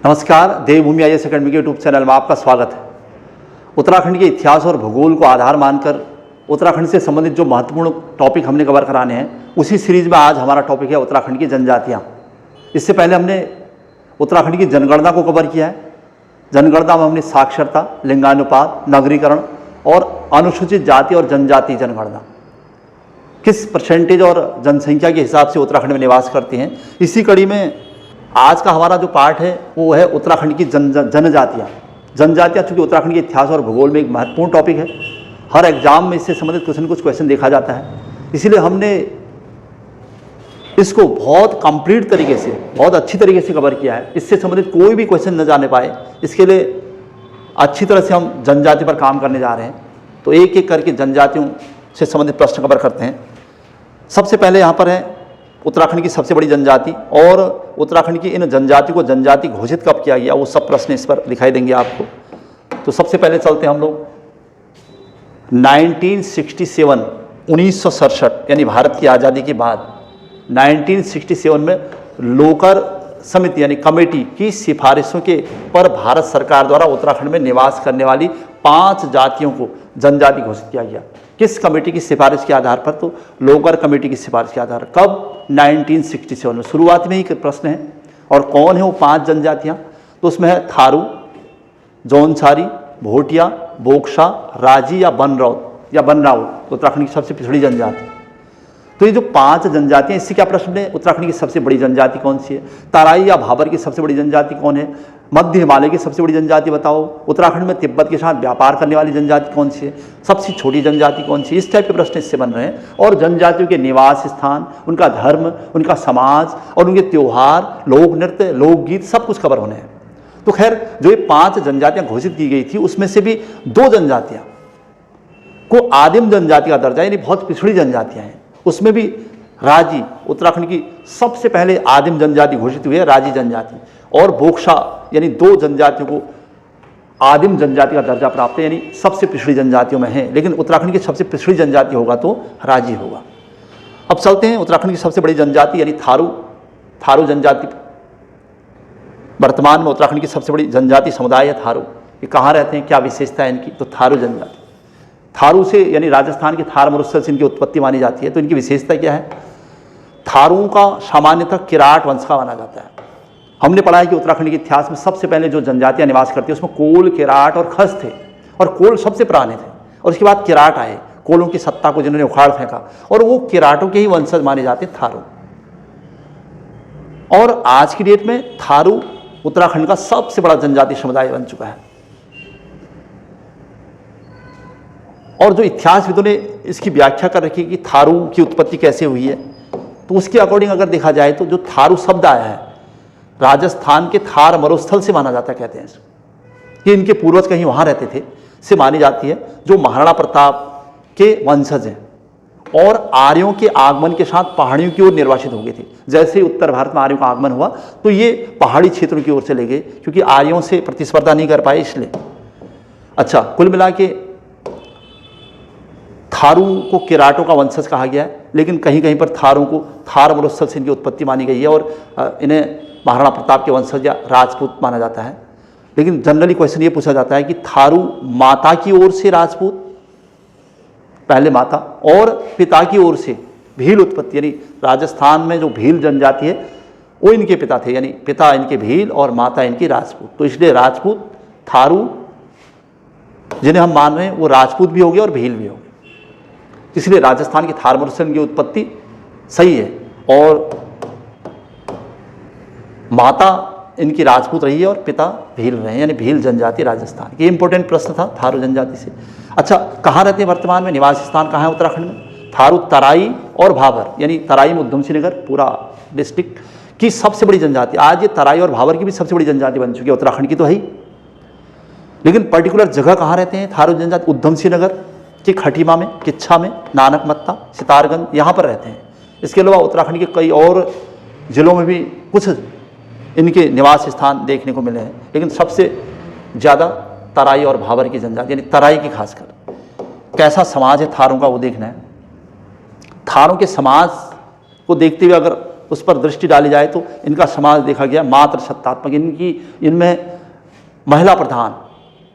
नमस्कार, देवभूमि IAS academy के YouTube channel में आपका स्वागत है। उत्तराखंड के इतिहास और भूगोल को आधार मानकर उत्तराखंड से संबंधित जो महत्वपूर्ण टॉपिक हमने कवर कराने हैं, उसी सीरीज में आज हमारा टॉपिक है उत्तराखंड की जनजातियाँ। इससे पहले हमने उत्तराखंड की जनगणना को कवर किया है। जनगणना में हमने साक्षरता, लिंगानुपात, नगरीकरण और अनुसूचित जाति और जनजाति जनगणना किस परसेंटेज और जनसंख्या के हिसाब से उत्तराखंड में निवास करती हैं। इसी कड़ी में आज का हमारा जो पार्ट है वो है उत्तराखंड की जनजातियाँ। जनजातियाँ चूँकि उत्तराखंड के इतिहास और भूगोल में एक महत्वपूर्ण टॉपिक है, हर एग्जाम में इससे संबंधित कुछ न कुछ क्वेश्चन देखा जाता है, इसीलिए हमने इसको बहुत कंप्लीट तरीके से, बहुत अच्छी तरीके से कवर किया है। इससे संबंधित कोई भी क्वेश्चन न जाने पाए, इसके लिए अच्छी तरह से हम जनजाति पर काम करने जा रहे हैं। तो एक एक करके जनजातियों से संबंधित प्रश्न कवर करते हैं। सबसे पहले यहाँ पर है उत्तराखंड की सबसे बड़ी जनजाति, और उत्तराखंड की इन जनजाति को जनजाति घोषित कब किया गया, वो सब प्रश्न इस पर दिखाई देंगे आपको। तो सबसे पहले चलते हैं हम लोग 1967, 1967 यानी भारत की आज़ादी के बाद 1967 में लोकर समिति यानी कमेटी की सिफारिशों के पर भारत सरकार द्वारा उत्तराखंड में निवास करने वाली 5 जातियों को जनजाति घोषित किया गया। किस कमेटी की सिफारिश के आधार पर? तो लोकर कमेटी की सिफारिश के आधार पर। कब? 1967 में। शुरुआत में ही प्रश्न है। और कौन है वो 5 जनजातियाँ? तो उसमें है थारू, जौनसारी, भोटिया, बोक्सा, राजी या बनराउत, उत्तराखंड की सबसे पिछड़ी जनजाति। तो ये जो 5 जनजातियाँ, इससे क्या प्रश्न है? उत्तराखंड की सबसे बड़ी जनजाति कौन सी है? तराई या भाबर की सबसे बड़ी जनजाति कौन है? मध्य हिमालय की सबसे बड़ी जनजाति बताओ। उत्तराखंड में तिब्बत के साथ व्यापार करने वाली जनजाति कौन सी है? सबसे छोटी जनजाति कौन सी? इस टाइप के प्रश्न इससे बन रहे हैं। और जनजातियों के निवास स्थान, उनका धर्म, उनका समाज और उनके त्योहार, लोक नृत्य, लोकगीत सब कुछ कवर होने हैं। तो खैर, जो ये 5 जनजातियाँ घोषित की गई थी, उसमें से भी 2 जनजातियाँ को आदिम जनजाति का दर्जा यानी बहुत पिछड़ी जनजातियाँ हैं। उसमें भी राजी, उत्तराखंड की सबसे पहले आदिम जनजाति घोषित हुई है राजी जनजाति, और बोक्सा यानी 2 जनजातियों को आदिम जनजाति का दर्जा प्राप्त है, यानी सबसे पिछड़ी जनजातियों में है। लेकिन उत्तराखंड की सबसे पिछड़ी जनजाति होगा तो राजी होगा। अब चलते हैं उत्तराखंड की सबसे बड़ी जनजाति यानी थारू जनजाति। वर्तमान में उत्तराखंड की सबसे बड़ी जनजाति समुदाय है थारू। ये कहाँ रहते हैं, क्या विशेषता है इनकी? तो थारू जनजाति, थारू से यानी राजस्थान के थार मरुस्थल से इनकी उत्पत्ति मानी जाती है। तो इनकी विशेषता क्या है? थारुओं का सामान्यतः किराट वंश का माना जाता है। हमने पढ़ा है कि उत्तराखंड के इतिहास में सबसे पहले जो जनजातियां निवास करती है उसमें कोल, किराट और खस थे, और कोल सबसे पुराने थे, और उसके बाद किराट आए, कोलों की सत्ता को जिन्होंने उखाड़ फेंका, और वो किराटों के ही वंशज माने जाते थारू। और आज की डेट में थारू उत्तराखंड का सबसे बड़ा जनजाति समुदाय बन चुका है। और जो इतिहासविदों ने इसकी व्याख्या कर रखी है कि थारू की उत्पत्ति कैसे हुई है, तो उसके अकॉर्डिंग अगर देखा जाए तो जो थारू शब्द आया है राजस्थान के थार मरुस्थल से माना जाता है। कहते हैं कि इनके पूर्वज कहीं वहाँ रहते थे से मानी जाती है, जो महाराणा प्रताप के वंशज हैं और आर्यों के आगमन के साथ पहाड़ियों की ओर निर्वासित हो गए थे। जैसे ही उत्तर भारत में आर्यों का आगमन हुआ तो ये पहाड़ी क्षेत्रों की ओर चले गए, क्योंकि आर्यों से प्रतिस्पर्धा नहीं कर पाए इसलिए। अच्छा, कुल मिला के थारू को किराटों का वंशज कहा गया है, लेकिन कहीं कहीं पर थारू को थार मरुस्थल से इनकी उत्पत्ति मानी गई है, और इन्हें महाराणा प्रताप के वंशज या राजपूत माना जाता है। लेकिन जनरली क्वेश्चन ये पूछा जाता है कि थारू माता की ओर से राजपूत, पहले माता, और पिता की ओर से भील उत्पत्ति, यानी राजस्थान में जो भील जनजाति है वो इनके पिता थे, यानी पिता इनके भील और माता इनकी राजपूत। तो इसलिए राजपूत, थारू जिन्हें हम मान रहे हैं वो राजपूत भी हो गए और भील भी हो गए, इसलिए राजस्थान की थार मरुस्थल की उत्पत्ति सही है। और माता इनकी राजपूत रही है और पिता भील रहे हैं, यानी भील जनजाति राजस्थान। ये इंपॉर्टेंट प्रश्न था थारू जनजाति से। अच्छा, कहाँ रहते हैं वर्तमान में, निवास स्थान कहाँ है उत्तराखंड में? थारू तराई और भाबर, यानी तराई में उधम सिंह नगर पूरा डिस्ट्रिक्ट की सबसे बड़ी जनजाति। आज ये तराई और भाबर की भी सबसे बड़ी जनजाति बन चुकी है, उत्तराखंड की तो है ही। लेकिन पर्टिकुलर जगह कहाँ रहते हैं थारू जनजाति? उधम सिंह नगर के खटीमा में, किच्छा में, नानकमत्ता, सितारगंज, यहाँ पर रहते हैं। इसके अलावा उत्तराखंड के कई और जिलों में भी कुछ इनके निवास स्थान देखने को मिले हैं, लेकिन सबसे ज़्यादा तराई और भाबर की जनजाति, यानी तराई की खासकर। कैसा समाज है थारों का वो देखना है। थारों के समाज को देखते हुए अगर उस पर दृष्टि डाली जाए तो इनका समाज देखा गया मात्र सत्तात्मक, इनमें महिला प्रधान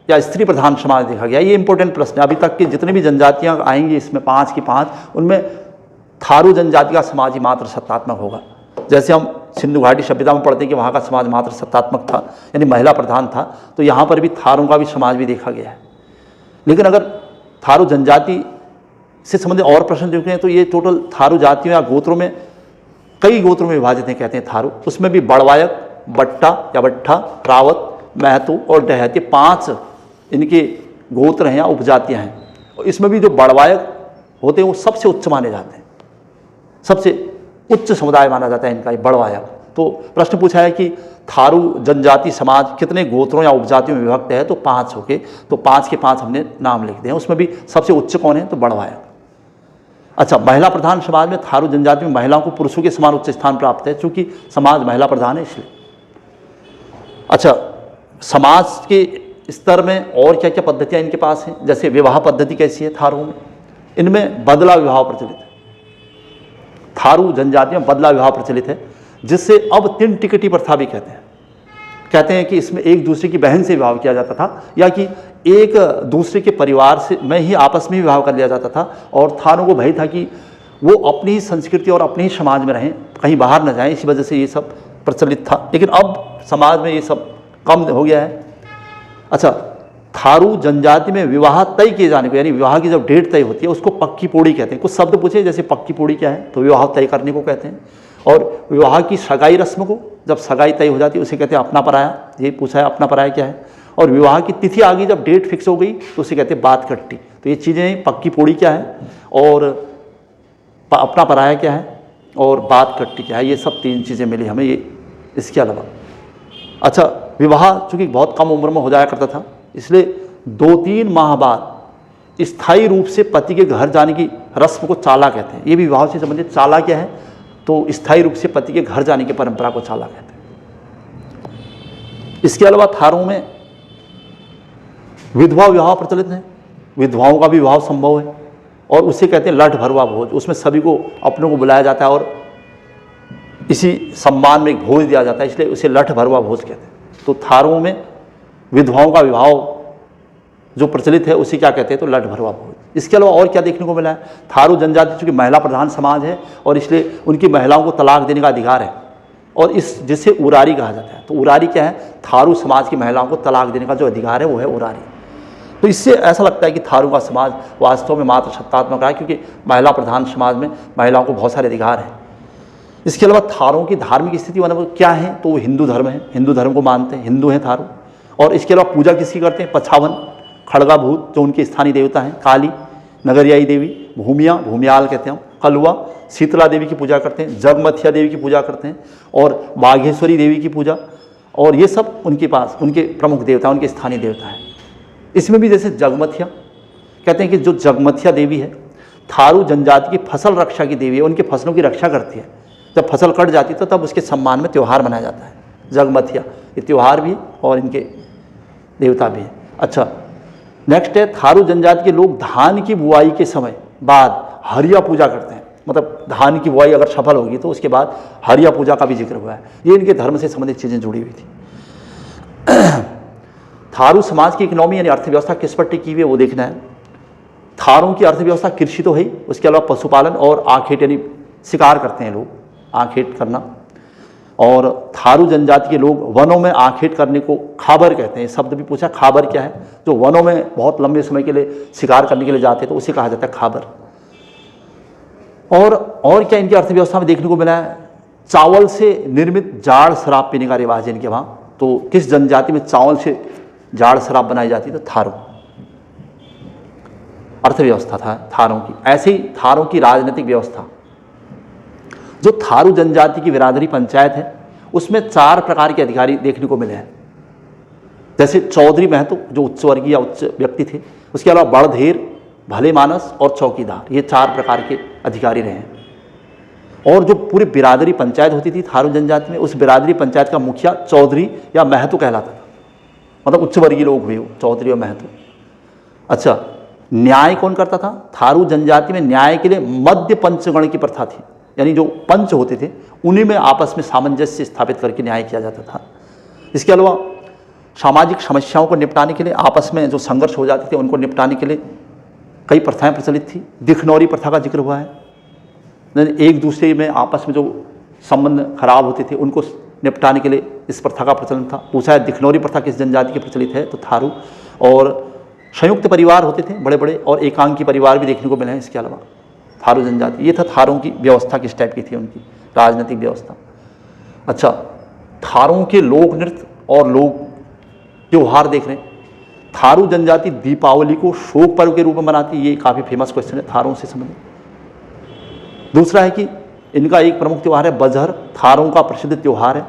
या स्त्री प्रधान समाज देखा गया। ये इंपॉर्टेंट प्रश्न है। अभी तक की जितनी भी जनजातियां आएंगी इसमें 5 की 5, उनमें थारू जनजाति का समाज ही मात्र सत्तात्मक होगा। जैसे हम सिंधु घाटी सभ्यता में पढ़ते हैं कि वहाँ का समाज मात्र सत्तात्मक था, यानी महिला प्रधान था, तो यहाँ पर भी थारों का भी समाज भी देखा गया है। लेकिन अगर थारू जनजाति से संबंधित और प्रश्न देखें तो ये टोटल थारू जातियों या गोत्रों में कई गोत्रों में विभाजित हैं, कहते हैं थारू। उसमें भी बड़वायक, बट्टा या बट्ठा, रावत, महतो और डहत, ये 5 इनके गोत्र हैं या उपजातियाँ हैं। और इसमें भी जो बड़वायक होते हैं वो सबसे उच्च माने जाते हैं, सबसे उच्च समुदाय माना जाता है इनका, ये बड़वायक। तो प्रश्न पूछा है कि थारू जनजाति समाज कितने गोत्रों या उपजातियों में विभक्त है, तो 5 हो गए। तो 5 के 5 हमने नाम लिख दिए हैं। उसमें भी सबसे उच्च कौन है, तो बड़वायक। अच्छा, महिला प्रधान समाज में थारू जनजाति में महिलाओं को पुरुषों के समान उच्च स्थान प्राप्त है, चूंकि समाज महिला प्रधान है इसलिए। अच्छा, समाज के स्तर में और क्या क्या पद्धतियाँ इनके पास हैं, जैसे विवाह पद्धति कैसी है थारू में, इनमें बदला विवाह प्रचलित है। थारू जनजाति में बदला विवाह प्रचलित है, जिससे अब 3 टिकटी प्रथा भी कहते हैं कि इसमें एक दूसरे की बहन से विवाह किया जाता था, या कि एक दूसरे के परिवार से में ही आपस में ही विवाह कर लिया जाता था। और थारू को भय था कि वो अपनी ही संस्कृति और अपने ही समाज में रहें, कहीं बाहर न जाएं, इसी वजह से ये सब प्रचलित था। लेकिन अब समाज में ये सब कम हो गया है। अच्छा, थारू जनजाति में विवाह तय किए जाने को, यानी विवाह की जब डेट तय होती है उसको पक्की पोड़ी कहते हैं। कुछ शब्द पूछे जैसे पक्की पोड़ी क्या है, तो विवाह तय करने को कहते हैं। और विवाह की सगाई रस्म को, जब सगाई तय हो जाती है उसे कहते हैं अपना पराया। ये पूछा है अपना पराया क्या है। और विवाह की तिथि आ गई, जब डेट फिक्स हो गई तो उसे कहते हैं बात कट्टी। तो ये चीज़ें, पक्की पोड़ी क्या है और अपना पराया क्या है और बात कट्टी क्या है, ये सब 3 चीज़ें मिली हमें ये इसके अलावा। अच्छा, विवाह चूँकि बहुत कम उम्र में हो जाया करता था, इसलिए 2-3 माह बाद स्थायी रूप से पति के घर जाने की रस्म को चाला कहते हैं। ये भी विवाह से संबंधित। चाला क्या है, तो स्थायी रूप से पति के घर जाने की परंपरा को चाला कहते हैं। इसके अलावा थारू में विधवा विवाह प्रचलित है। विधवाओं का भी विवाह संभव है और उसे कहते हैं लठ भरवा भोज। उसमें सभी को अपनों को बुलाया जाता है और इसी सम्मान में एक भोज दिया जाता है, इसलिए उसे लठ भरवा भोज कहते हैं। तो थारू में विधवाओं का विवाह जो प्रचलित है उसे क्या कहते हैं, तो लठ भरवा भोज। इसके अलावा और क्या देखने को मिला है, थारू जनजाति चूँकि महिला प्रधान समाज है और इसलिए उनकी महिलाओं को तलाक देने का अधिकार है, और इस जिसे उरारी कहा जाता है। तो उरारी क्या है, थारू समाज की महिलाओं को तलाक देने का जो अधिकार है वो है उरारी। तो इससे ऐसा लगता है कि थारू का समाज वास्तव में मात्र सत्तात्मक है, क्योंकि महिला प्रधान समाज में महिलाओं को बहुत सारे अधिकार हैं। इसके अलावा थारों की धार्मिक स्थिति क्या है, तो वो हिंदू धर्म है, हिंदू धर्म को मानते हैं, हिंदू हैं थारू। और इसके अलावा पूजा किसकी करते हैं, पछावन, खड़गाभूत जो उनके स्थानीय देवता हैं, काली, नगरियाई देवी, भूमिया, भूमियाल कहते हैं हम, कलुआ, शीतला देवी की पूजा करते हैं, जगमथिया देवी की पूजा करते हैं, और बाघेश्वरी देवी की पूजा। और ये सब उनके पास उनके प्रमुख देवता, उनके स्थानीय देवता हैं। इसमें भी जैसे जगमथिया कहते हैं कि जो जगमथिया देवी है थारू जनजाति की फसल रक्षा की देवी है, उनके फसलों की रक्षा करती है। जब फसल कट जाती है तो तब उसके सम्मान में त्यौहार मनाया जाता है जगमथिया। ये त्यौहार भी और इनके देवता भी है। अच्छा, नेक्स्ट है थारू जनजाति के लोग धान की बुआई के समय बाद हरिया पूजा करते हैं। मतलब धान की बुआई अगर सफल होगी तो उसके बाद हरिया पूजा का भी जिक्र हुआ है। ये इनके धर्म से संबंधित चीज़ें जुड़ी हुई थी। थारू समाज की इकोनॉमी यानी अर्थव्यवस्था किस पर टिकी हुई है वो देखना है। थारों की अर्थव्यवस्था कृषि तो है, उसके अलावा पशुपालन और आखेट यानी शिकार करते हैं लोग, आखेट करना। और थारू जनजाति के लोग वनों में आखेट करने को खाबर कहते हैं। शब्द भी पूछा, खाबर क्या है, जो वनों में बहुत लंबे समय के लिए शिकार करने के लिए जाते हैं तो उसे कहा जाता है खाबर। और क्या इनकी अर्थव्यवस्था में देखने को मिला है, चावल से निर्मित जाड़ शराब पीने का रिवाज है इनके वहाँ। तो किस जनजाति में चावल से जाड़ शराब बनाई जाती है, तो थारू। अर्थव्यवस्था था थारों की। ऐसे ही थारों की राजनीतिक व्यवस्था, जो थारू जनजाति की बिरादरी पंचायत है उसमें 4 प्रकार के अधिकारी देखने को मिले हैं। जैसे चौधरी महतो जो उच्च वर्गीय या उच्च व्यक्ति थे, उसके अलावा बड़धेर, भले मानस और चौकीदार, ये 4 प्रकार के अधिकारी रहे हैं। और जो पूरी बिरादरी पंचायत होती थी थारू जनजाति में, उस बिरादरी पंचायत का मुखिया चौधरी या महतो कहलाता था। मतलब उच्च वर्गीय लोग हुए चौधरी और महतो। अच्छा, न्याय कौन करता था, थारू जनजाति में न्याय के लिए मध्य पंचगण की प्रथा थी। यानी जो पंच होते थे उन्हीं में आपस में सामंजस्य स्थापित करके न्याय किया जाता था। इसके अलावा सामाजिक समस्याओं को निपटाने के लिए, आपस में जो संघर्ष हो जाते थे उनको निपटाने के लिए कई प्रथाएं प्रचलित थी। दिखनौरी प्रथा का जिक्र हुआ है, एक दूसरे में आपस में जो संबंध खराब होते थे उनको निपटाने के लिए इस प्रथा का प्रचलन था। पूछा है दिखनौरी प्रथा किस जनजाति की प्रचलित है, तो थारू। और संयुक्त परिवार होते थे बड़े बड़े, और एकांकी परिवार भी देखने को मिले हैं इसके अलावा। थारू जनजाति, ये था थारों की व्यवस्था किस टाइप की थी, उनकी राजनीतिक व्यवस्था। अच्छा, थारों के लोक नृत्य और लोक त्योहार देख रहे हैं। थारू जनजाति दीपावली को शोक पर्व के रूप में मनाती है, ये काफ़ी फेमस क्वेश्चन है थारों से संबंधित। दूसरा है कि इनका एक प्रमुख त्यौहार है बजहर, थारों का प्रसिद्ध त्यौहार है।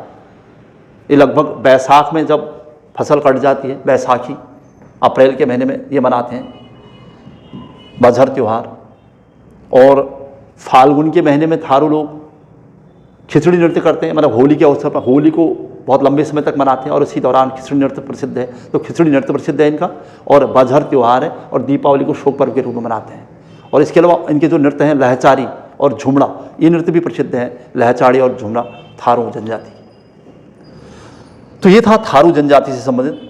ये लगभग बैसाख में जब फसल कट जाती है, बैसाखी अप्रैल के महीने में ये मनाते हैं बजहर त्यौहार। और फाल्गुन के महीने में थारू लोग खिचड़ी नृत्य करते हैं, मतलब होली के अवसर पर होली को बहुत लंबे समय तक मनाते हैं और इसी दौरान खिचड़ी नृत्य प्रसिद्ध है, तो खिचड़ी नृत्य प्रसिद्ध है इनका। और बजहर त्यौहार है और दीपावली को शोक पर्व के रूप में मनाते हैं। और इसके अलावा इनके जो नृत्य हैं लहचारी और झुमड़ा, ये नृत्य भी प्रसिद्ध है, लहचारी और झुमड़ा थारू जनजाति। तो ये था थारू जनजाति से संबंधित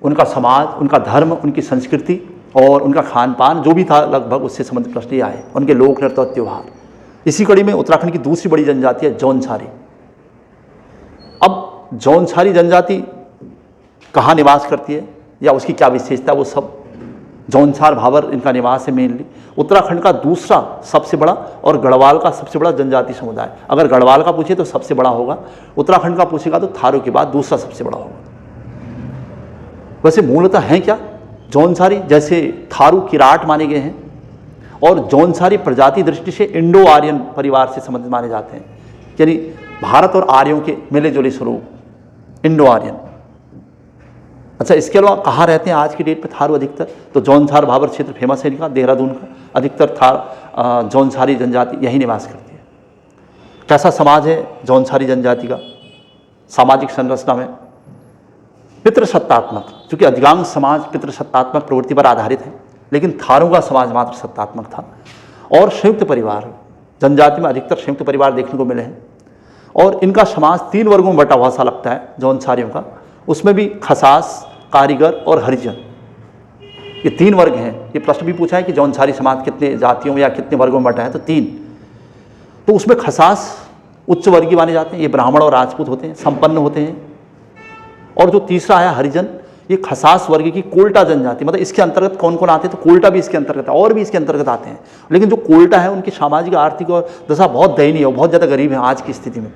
उनका समाज, उनका धर्म, उनकी संस्कृति और उनका खान पान जो भी था लगभग उससे संबंधित प्रश्न आए, उनके लोक नृत्य और त्यौहार। इसी कड़ी में उत्तराखंड की दूसरी बड़ी जनजाति है जौनसारी। अब जौनसारी जनजाति कहाँ निवास करती है या उसकी क्या विशेषता, वो सब जौनसार भावर इनका निवास है मेनली। उत्तराखंड का दूसरा सबसे बड़ा और गढ़वाल का सबसे बड़ा जनजाति समुदाय। अगर गढ़वाल का पूछे तो सबसे बड़ा होगा, उत्तराखंड का पूछेगा तो थारू के बाद दूसरा सबसे बड़ा होगा। वैसे मूलतः हैं क्या जौनसारी, जैसे थारू किराट माने गए हैं और जौनसारी प्रजाति दृष्टि से इंडो आर्यन परिवार से संबंधित माने जाते हैं, यानी भारत और आर्यों के मिले जुले स्वरूप, इंडो आर्यन। अच्छा, इसके अलावा कहाँ रहते हैं आज की डेट पे थारू अधिकतर, तो जौनसार भावर क्षेत्र फेमस है इनका, देहरादून का। अधिकतर थार जौनसारी जनजाति यही निवास करती है। कैसा समाज है जौनसारी जनजाति का? सामाजिक संरचना में पितृसत्तात्मक, क्योंकि अधिकांश समाज पितृसत्तात्मक प्रवृत्ति पर आधारित है, लेकिन थारू का समाज मात्र सत्तात्मक था। और संयुक्त परिवार, जनजाति में अधिकतर संयुक्त परिवार देखने को मिले हैं। और इनका समाज 3 वर्गों में बटा हुआ सा लगता है जौनसारियों का, उसमें भी खसास, कारीगर और हरिजन, ये 3 वर्ग हैं। ये प्रश्न भी पूछा है कि जौनसारी समाज कितने जातियों या कितने वर्गों में बटा है, तो 3। तो उसमें खसास उच्च वर्गीय माने जाते हैं, ये ब्राह्मण और राजपूत होते हैं, संपन्न होते हैं। और जो तीसरा है हरिजन, ये खसास वर्ग की कोल्टा जनजाति, मतलब इसके अंतर्गत कौन कौन आते हैं, तो कोल्टा भी इसके अंतर्गत है और भी इसके अंतर्गत आते हैं। लेकिन जो कोल्टा है उनकी सामाजिक आर्थिक और दशा बहुत दयनीय है, बहुत ज़्यादा गरीब है आज की स्थिति में।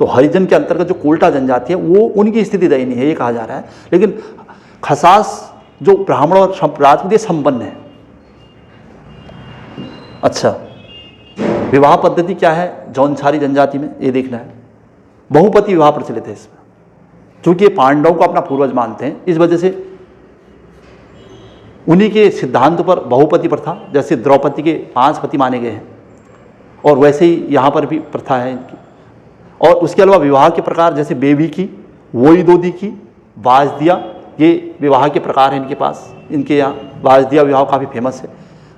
तो हरिजन के अंतर्गत जो कोल्टा जनजाति है वो उनकी स्थिति दयनीय है, ये कहा जा रहा है। लेकिन खसास जो ब्राह्मण और राजपूत ये संपन्न है। अच्छा, विवाह पद्धति क्या है जौनसारी जनजाति में, ये देखना है। बहुपति विवाह प्रचलित है इसमें, क्योंकि ये पांडवों को अपना पूर्वज मानते हैं, इस वजह से उन्हीं के सिद्धांत पर बहुपति प्रथा, जैसे द्रौपदी के 5 पति माने गए हैं, और वैसे ही यहाँ पर भी प्रथा है इनकी। और उसके अलावा विवाह के प्रकार जैसे बेबी की, वोईदोदी की, वाजदिया, ये विवाह के प्रकार हैं इनके पास। इनके यहाँ वाजदिया विवाह काफ़ी फेमस है।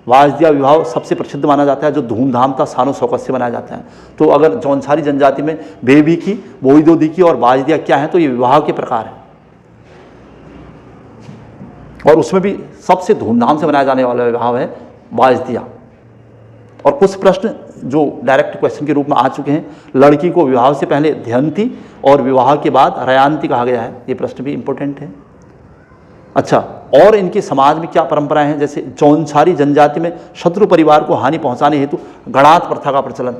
वाजदिया विवाह सबसे प्रसिद्ध माना जाता है, जो धूमधाम था शानो शौकत से मनाया जाता है। तो अगर जौनसारी जनजाति में बेबी की, वोईदोदी की और वाजदिया क्या है, तो ये विवाह के प्रकार हैं। और उसमें भी सबसे धूमधाम से मनाया जाने वाला विवाह है वाजदिया। और कुछ प्रश्न जो डायरेक्ट क्वेश्चन के रूप में आ चुके हैं, लड़की को विवाह से पहले ध्यंती और विवाह के बाद रयांती कहा गया है, ये प्रश्न भी इंपॉर्टेंट है। अच्छा, और इनके समाज में क्या परंपराएं हैं, जैसे जौनसारी जनजाति में शत्रु परिवार को हानि पहुंचाने हेतु गणात प्रथा का प्रचलन,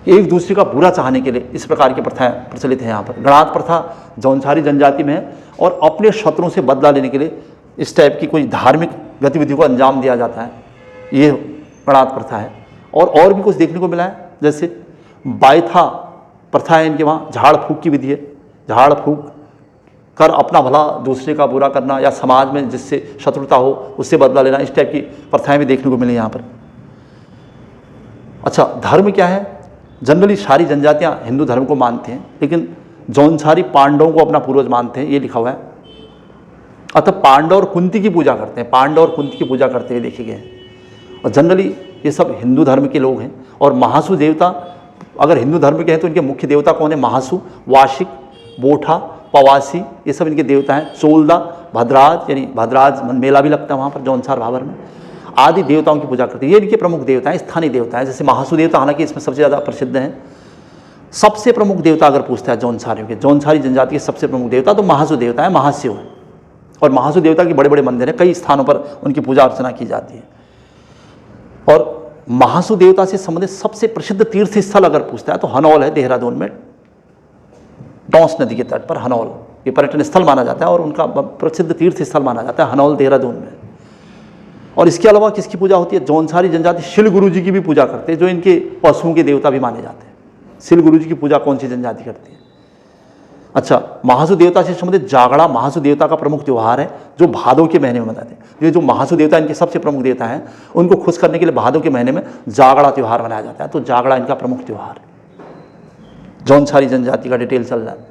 एक दूसरे का बुरा चाहने के लिए इस प्रकार की प्रथाएं प्रचलित है यहाँ पर। गणात प्रथा जौनसारी जनजाति में है और अपने शत्रुओं से बदला लेने के लिए इस टाइप की कोई धार्मिक गतिविधि को अंजाम दिया जाता है, ये गणात प्रथा है। और भी कुछ देखने को मिला है, जैसे बायथा प्रथा है इनके वहाँ, झाड़ फूक की विधि है, झाड़ फूक कर अपना भला दूसरे का बुरा करना, या समाज में जिससे शत्रुता हो उससे बदला लेना, इस टाइप की प्रथाएं भी देखने को मिली यहाँ पर। अच्छा, धर्म क्या है? जनरली सारी जनजातियाँ हिंदू धर्म को मानते हैं, लेकिन जौनसारी पांडवों को अपना पूर्वज मानते हैं, ये लिखा हुआ है। अतः पांडव और कुंती की पूजा करते हैं, पांडव और कुंती की पूजा करते हुए देखे गए हैं। और जनरली ये सब हिंदू धर्म के लोग हैं। और महासु देवता अगर हिंदू धर्म के हैं तो इनके मुख्य देवता कौन है? महासु, वार्षिक, बोठा, पवासी, ये सब इनके देवता हैं। चोलदा, भद्राज, यानी भद्राज मेला भी लगता है वहाँ पर जौनसार भाबर में, आदि देवताओं की पूजा करते हैं। ये इनके प्रमुख देवता हैं, स्थानीय देवता हैं। जैसे महासु देवता हालांकि इसमें सबसे ज़्यादा प्रसिद्ध हैं। सबसे प्रमुख देवता अगर पूछता है जौनसारियों के, जौनसारी जनजाति के सबसे प्रमुख देवता तो महासु देवता है, महाशिव है। और महासु देवता के बड़े बड़े मंदिर हैं, कई स्थानों पर उनकी पूजा अर्चना की जाती है। और महासु देवता से संबंधित सबसे प्रसिद्ध तीर्थ स्थल अगर पूछता है तो हनौल है, देहरादून में टॉन्स नदी के तट पर हनौल, ये पर्यटन स्थल माना जाता है और उनका प्रसिद्ध तीर्थ स्थल माना जाता है हनौल, देहरादून में। और इसके अलावा किसकी पूजा होती है? जौनसारी जनजाति शिल गुरु जी की भी पूजा करते हैं, जो इनके पशुओं के देवता भी माने जाते हैं। शिल गुरु जी की पूजा कौन सी जनजाति करती है? अच्छा, महासु देवता से संबंधित जागड़ा महासु देवता का प्रमुख त्यौहार है, जो भादों के महीने में मनाते हैं। ये जो महासु देवता इनके सबसे प्रमुख देवता हैं, उनको खुश करने के लिए भादों के महीने में जागड़ा त्यौहार मनाया जाता है। तो जागड़ा इनका प्रमुख त्यौहार है। जौनसारी जनजाति का डिटेल चल रहा है।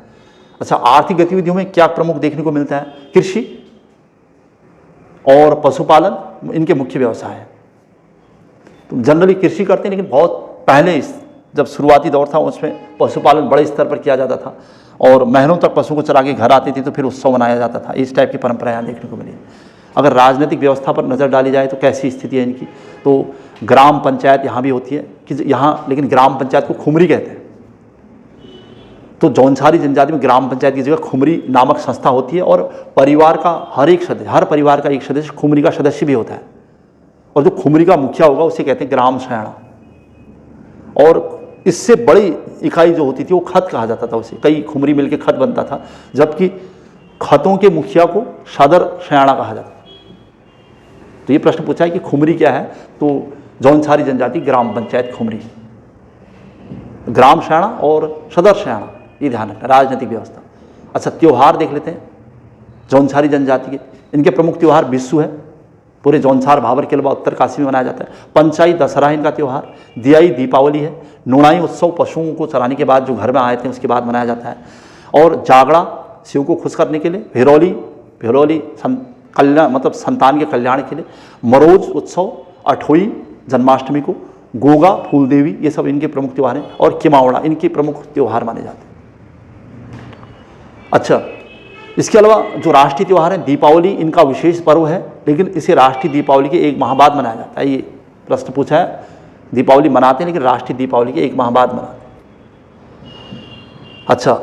अच्छा, आर्थिक गतिविधियों में क्या प्रमुख देखने को मिलता है? कृषि और पशुपालन इनके मुख्य व्यवसाय है। तो जनरली कृषि करते हैं, लेकिन बहुत पहले जब शुरुआती दौर था उसमें पशुपालन बड़े स्तर पर किया जाता था और महीनों तक पशु को चरा के घर आती थी तो फिर उत्सव मनाया जाता था। इस टाइप की परंपरा यहाँ देखने को मिली। अगर राजनीतिक व्यवस्था पर नज़र डाली जाए तो कैसी स्थिति है इनकी? तो ग्राम पंचायत यहाँ भी होती है कि यहाँ, लेकिन ग्राम पंचायत को खुमरी कहते हैं। तो जौनसारी जनजाति में ग्राम पंचायत की जगह खुमरी नामक संस्था होती है और परिवार का हर परिवार का एक सदस्य खुमरी का सदस्य भी होता है। और जो खुमरी का मुखिया होगा उसे कहते हैं ग्राम सयाणा। और इससे बड़ी इकाई जो होती थी वो खत कहा जाता था उसे, कई खुमरी मिलकर खत बनता था, जबकि खतों के मुखिया को सदर सयाणा कहा जाता था। तो ये प्रश्न पूछा है कि खुमरी क्या है? तो जौनसारी जनजाति ग्राम पंचायत खुमरी, ग्राम सयाणा और सदर सयाणा, ये ध्यान रखना। राजनीतिक व्यवस्था। अच्छा, त्यौहार देख लेते हैं जौनसारी जनजाति के। इनके प्रमुख त्यौहार बिस्सू है, पूरे जौनसार भाबर के अलावा उत्तरकाशी में मनाया जाता है। पंचाई दशहरा इनका त्यौहार, दियाई दीपावली है, नुणाई उत्सव पशुओं को चराने के बाद जो घर में आए थे उसके बाद मनाया जाता है। और जागड़ा शिव को खुश करने के लिए, भिरोली कल्याण मतलब संतान के कल्याण के लिए, मरोज उत्सव, अठोई जन्माष्टमी को, गोगा फूल देवी, ये सब इनके प्रमुख त्यौहार हैं। और किमावड़ा इनके प्रमुख त्यौहार माने जाते हैं। अच्छा, इसके अलावा जो राष्ट्रीय त्यौहार है, दीपावली इनका विशेष पर्व है, लेकिन इसे राष्ट्रीय दीपावली के एक माह बाद मनाया जाता है। ये प्रश्न पूछा है, दीपावली मनाते हैं लेकिन राष्ट्रीय दीपावली के एक माह बाद मनाते हैं। अच्छा,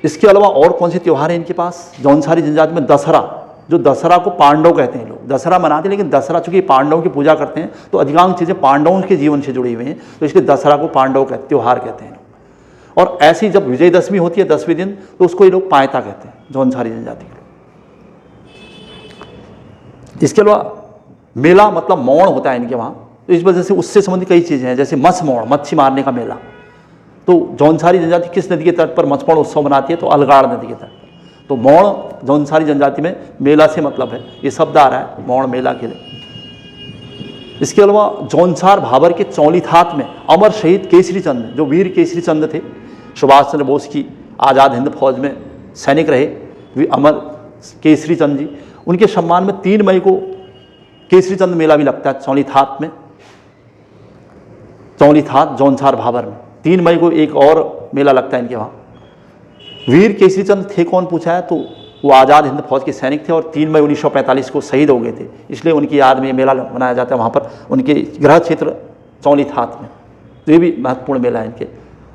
इसके अलावा और कौन से त्यौहार हैं इनके पास? जौनसारी जनजाति में दशहरा, जो दशहरा को पांडव कहते हैं लोग, दशहरा मनाते हैं, लेकिन दशहरा चूंकि पांडवों की पूजा करते हैं तो अधिकांश चीज़ें पांडवों के जीवन से जुड़ी हुई हैं, तो इसलिए दशहरा को पांडव का त्यौहार कहते हैं। और ऐसी जब विजयदशमी होती है 10वें दिन, तो उसको ये लोग पायता कहते हैं, जौनसारी जनजाति के लोग। इसके अलावा मेला मतलब मौण होता है इनके वहाँ, तो इस वजह से उससे संबंधित कई चीज़ें हैं, जैसे मत्स्य मौण, मच्छी मारने का मेला। तो जौनसारी जनजाति किस नदी के तट पर मत्स्य मौण उत्सव मनाती है? तो अलगाड़ नदी के तट पर। तो मौण जौनसारी जनजाति में मेला से मतलब है, ये शब्द आ रहा है मौण मेला के लिए। इसके अलावा जौनसार भाबर के चौलीथात में अमर शहीद केसरी चंद, जो वीर केसरी चंद थे, सुभाष चंद्र बोस की आज़ाद हिंद फौज में सैनिक रहे, वे अमर केसरी चंद जी, उनके सम्मान में 3 मई को केसरी चंद मेला भी लगता है चौलीथात में। चौलीथात जौनसार भाबर में 3 मई को एक और मेला लगता है इनके वहाँ। वीर केसरी चंद थे कौन पूछा है? तो वो आज़ाद हिंद फौज के सैनिक थे और 3 मई 1945 को शहीद हो गए थे, इसलिए उनकी याद में मेला मनाया जाता है वहाँ पर, उनके गृह क्षेत्र चौलीथात में। तो ये भी महत्वपूर्ण मेला है इनके।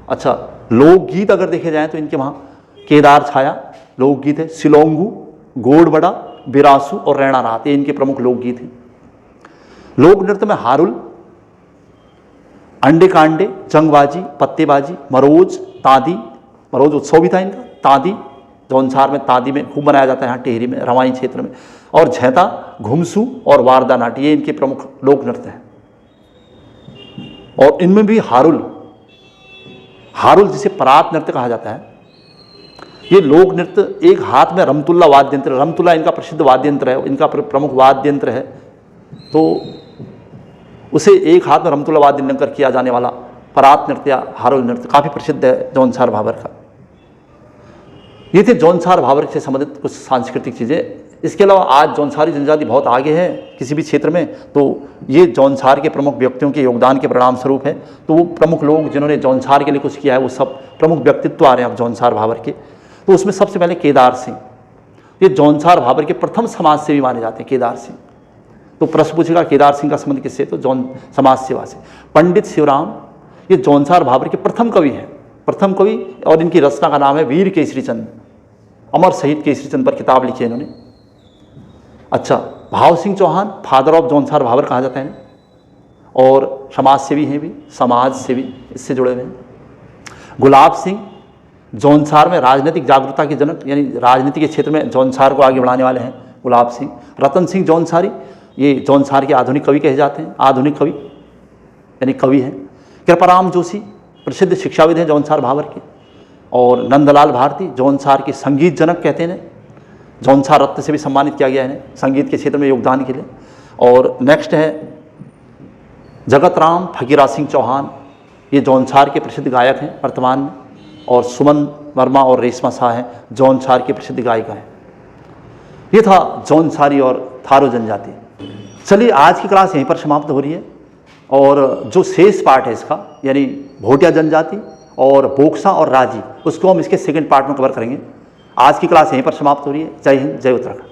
अच्छा, लोकगीत अगर देखे जाएँ तो इनके वहाँ केदार छाया लोकगीत है, सिलोंगू, गोड़बड़ा, बिरासू और रैणा रात, ये इनके प्रमुख लोकगीत हैं। लोक नृत्य में हारुल, अंडे कांडे, जंगबाजी, पत्तेबाजी, मरोज, तादी, मरोज उत्सव भी था इनका, तादी जौनसार में तादी में खूब मनाया जाता है, यहाँ टेहरी में, रवाई क्षेत्र में, और झैता, घुमसू और वारदा नाटी, ये इनके प्रमुख लोक नृत्य हैं। और इनमें भी हारुल जिसे परात नृत्य कहा जाता है, ये लोक नृत्य एक हाथ में रमतुल्ला वाद्य यंत्र, रमतुल्ला इनका प्रसिद्ध वाद्य यंत्र है, इनका प्रमुख वाद्य यंत्र है, तो उसे एक हाथ में रमतुल्ला वाद्य यंत्र कर किया जाने वाला परात नृत्य या हारुल नृत्य काफ़ी प्रसिद्ध है जौनसार भाबर का। ये थे जौनसार भाबर से संबंधित कुछ सांस्कृतिक चीज़ें। इसके अलावा आज जौनसारी जनजाति बहुत आगे है किसी भी क्षेत्र में, तो ये जौनसार के प्रमुख व्यक्तियों के योगदान के परिणाम स्वरूप है। तो वो प्रमुख लोग जिन्होंने जौनसार के लिए कुछ किया है वो सब प्रमुख व्यक्तित्व आ रहे हैं अब जौनसार भाबर के। तो उसमें सबसे पहले केदार सिंह, ये जौनसार भाबर के प्रथम समाज सेवी माने जाते हैं केदार सिंह। तो प्रश्न पूछेगा केदार सिंह का संबंध किससे, तो जौन समाज सेवा से। पंडित शिवराम, ये जौनसार भाबर के प्रथम कवि हैं, प्रथम कवि, और इनकी रचना का नाम है वीर केसरी चंद, अमर शहीद केसरी चंद पर किताब लिखी है इन्होंने। अच्छा, भाव सिंह चौहान, फादर ऑफ जौनसार भाबर कहा जाता है, और समाज सेवी हैं भी, समाज सेवी इससे जुड़े हुए हैं। गुलाब सिंह, जौनसार में राजनीतिक जागरूकता के जनक, यानी राजनीति के क्षेत्र में जौनसार को आगे बढ़ाने वाले हैं गुलाब सिंह। रतन सिंह जौनसारी, ये जौनसार के आधुनिक कवि कहे जाते हैं, आधुनिक कवि यानी कवि हैं। कृपाराम जोशी, प्रसिद्ध शिक्षाविद हैं जौनसार भाबर के। और नंदलाल भारती, जौनसार के संगीत जनक कहते हैं, जौनसार रत्न से भी सम्मानित किया गया है संगीत के क्षेत्र में योगदान के लिए। और नेक्स्ट है जगत राम फकीरा सिंह चौहान, ये जौनसार के प्रसिद्ध गायक हैं वर्तमान में। और सुमन वर्मा और रेशमा शाह हैं, जौनसार की प्रसिद्ध गायिका हैं। ये था जौनसारी और थारू जनजाति। चलिए आज की क्लास यहीं पर समाप्त हो रही है, और जो शेष पार्ट है इसका, यानी भोटिया जनजाति और बोक्सा और राजी, उसको हम इसके सेकंड पार्ट में कवर करेंगे। आज की क्लास यहीं पर समाप्त हो रही है। जय हिंद, जय उत्तराखंड।